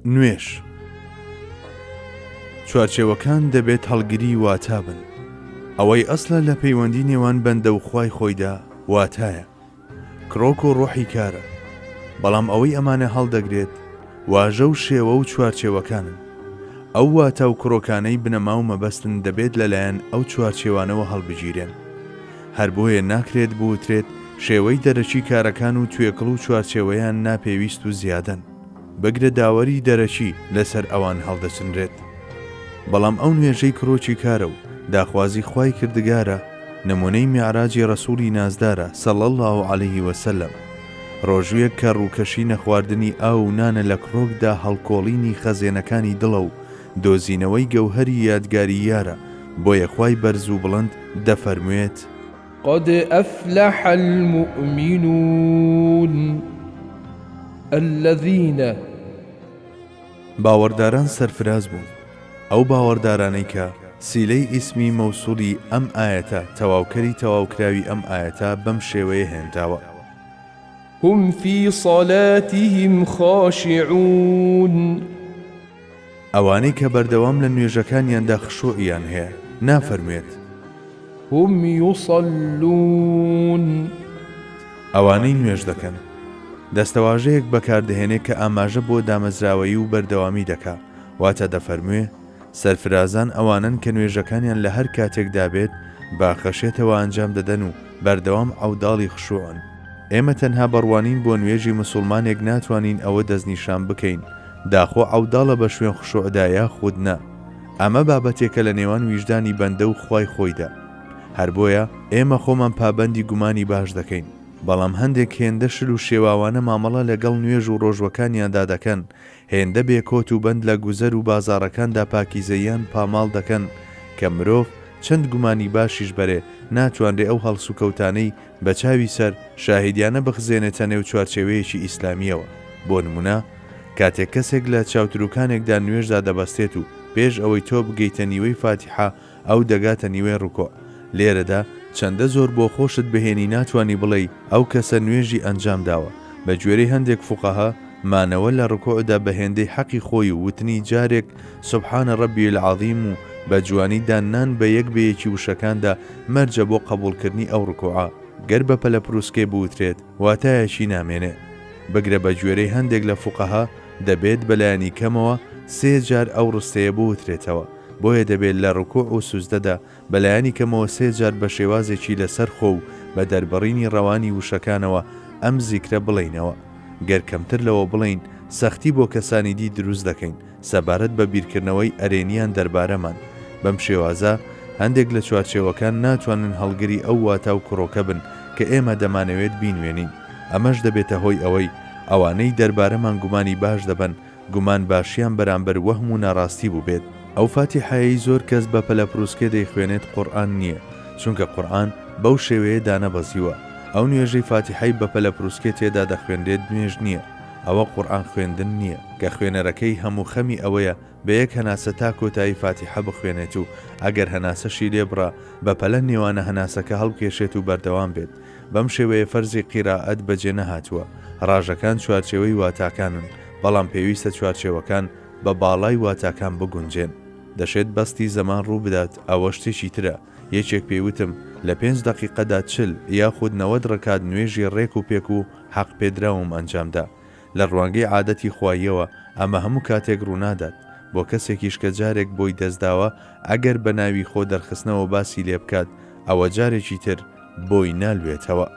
نوێش چوارچێوەکان دەبێت هەڵگری واتا بن. ئەوەی ئەسڵە لە پەیوەندی نێوان بەندە و خوای خۆیدا واتایە، کڕۆک و ڕۆحی کارە. بەڵام ئەوەی ئەمانە هەڵدەگرێت واژە و شێوە و چوارچێوەکانن. ئەو واتە و کڕۆکانەی بنەما و مەبەستن دەبێت لەلایەن ئەو چوارچێوانەوە هەڵبژیرێن. هەر بۆیە ناکرێت بوترێت شێوەی دەرەچی کارەکان و توێکڵ و چوارچێوەیان ناپێویست و زیادەن، بەگرە داوەری دەرەچی لەسەر ئەوان هەڵدەچنرێت. بەڵام ئەو نوێژەی کڕۆکی کارە و داخوازی خوای کردگارە، نمونەی میعراجی ڕەسوولی نازدارە صلی الله علیه وسلم، ڕۆژوویەک کە ڕووکەشی نەخواردنی ئاو و نانە لە کڕۆکدا هەڵکۆڵینی خەزێنەکانی دڵە و دۆزینەوەی گەوهەری یادگاری یارە. بۆیە خوای بەرز و بڵند دەفەرموێت: قد أفلح المؤمنون الذين باوەڕداران سەرفراز بوون، ئەو باوەڕدارانەی کە سیلەی ئیسمی مەوسوڵی ئەم ئاەتە تەواوکەری تەواوکراوی ئەم ئاەتە بەم شێوەیە هێنراوە: هم في صلاتهم خاشعون، ئەوانەی کە بەردەوام لە نوێژەکانیاندا خشوعیان هەیە. نافەرموێت هم يصلون، ئەوانەی نوێژ دەکەن. دەستەواژەیەک بەکاردەهێنێت کە ئاماژە بۆ دامەزراوەیی و بەردەوامی دەکا، واتە دەفەرموێ سەرفرازان ئەوانن کە نوێژەکانیان لە هەر کاتێکدا بێت باخەشێتەوە ئەنجام دەدەن و بەردەوام ئەوداڵی خشوعن. ئێمە تەنها بڕوانین بۆ نوێژی مسلمانێک ناتوانین ئەوە دەستنیشان بکەین داخۆ ئەوداڵە بە شوێن خشوعدا یاخود نا. ئەمە بابەتێکە لە نێوان ویژدانی بەندە و خوای خۆیدا. هەر بۆیە ئێمە خۆمان پابەندی گومانی باش دەکەین. بەڵام هەندێک هێندە شل و شێواوانە مامەڵە لەگەڵ نوێژ و ڕۆژوەکانیاندا دەکەن، هێندە بێکۆت و بەند لە گوزەر و بازاڕەکاندا پاکیزەیان پاماڵ دەکەن کە مرۆڤ چەند گومانی باشیش بەرێ ناتوانرێ ئەو هەڵسوکەوتانەی بە چاوی سەر شاهیدیانە بخزێنێتە نێو چوارچێوەیەکی ئیسلامیەوە. بۆ نمونە کاتێک کەسێک لە چاوتروکانێکدا نوێژدا دەبەستێت و پێش ئەوەی تۆ بگەیتە نیوەی فاتحە ئەو دەگاتە نیوەی ڕوکوع. لێرەدا چەندە زۆر بۆ خۆشت بهێنی ناتوانی بڵێ ئەو کەسە نوێژی ئەنجام داوە. بە گوێرەی هەندێک فوقەها مانەوە لە ڕوکوعدا بە هێندەی حەقی خۆی و وتنی جارێک سوبحانە ڕەبی العەظیم و بە جوانی دانان بە یەک بەیەکی وشەکاندا مەرجە بۆ قبوڵکردنی ئەو ڕوکوعە. گەر بە پەلە پرووسکێ بوترێت واتایەکی نامێنێ. بگرە بە گوێرەی هەندێک لە فوقەها دەبێت بەلایانی کەمەوە 3 جار ئەو ڕستەیە بوترێتەوە. بۆیە دەبێت لە ڕوکوع و سوزدەدا بەلایانی کەمەوە 3 جار بە شێوازێکی لەسەر خۆ و بە دەربڕینی ڕەوانی وشەکانەوە ئەم زیکرە بڵینەوە. گەر کەمتر لەوە بڵین سەختی بۆ کەسانی دی دروست دەکەین سەبارەت بە بیرکردنەوەی ئەرێنیان دەربارەمان. بەم شێوازە هەندێک لە چوارچێوەکان ناتوانن هەڵگری ئەو واتە و کڕۆکە بن کە ئێمە دەمانەوێت بینوێنین. ئەمەش دەبێتە هۆی ئەوەی ئەوانەی دەربارەمان گومانی باش دەبن گومان باشیان بەرامبەر وەهم و ناڕاستی بوو بێت. ئەو فاتیحایی زۆر کەس بە پەلە پرووسکێ دەیخوێنێت قورئان نییە، چونکە قورئان بەو شێوەیە دانەبەزیوە. ئەو نوێژەی فاتیحای بە پەلە پرووسکێ تێدا دەخوێندێت نوێژ نییە، ئەوە قورئان خوێندن نییە کە خوێنەرەکەی هەموو خەمی ئەوەیە بە یەک هەناسە تا کۆتایی فاتیحە بخوێنێت و ئەگەر هەناسەشی لێبڕا بە پەلە نێوانە هەناسەکە هەڵکێشێت و بەردەوام بێت. بەم شێوەیە فەرزی قیرائەت بەجێ نەهاتووە. ڕاژەکان چوارچێوەی واتاکانن، بەڵام پێویستە چوارچێوەکان بە باڵای واتاکان بگونجێن. دەشێت بەستی زەمان ڕوو بدات. ئەوە شتێکی ترە. یەکێک پێوتم لە 5 دقیقەدا 40 یاخود 90 ڕکات نوێژی ڕێک و پێک و حەق پێدراوم ئەنجامدا. لە ڕوانگەی عادەتی خواییەوە ئەمە هەموو کاتێک ڕوونادات. بۆ کەسێکیش کە جارێک بۆی دەستداوە ئەگەر بە ناوی خۆ دەرخستنەوە باسی لێ بکات ئەوە جارێکی تر بۆی نالوێتەوە.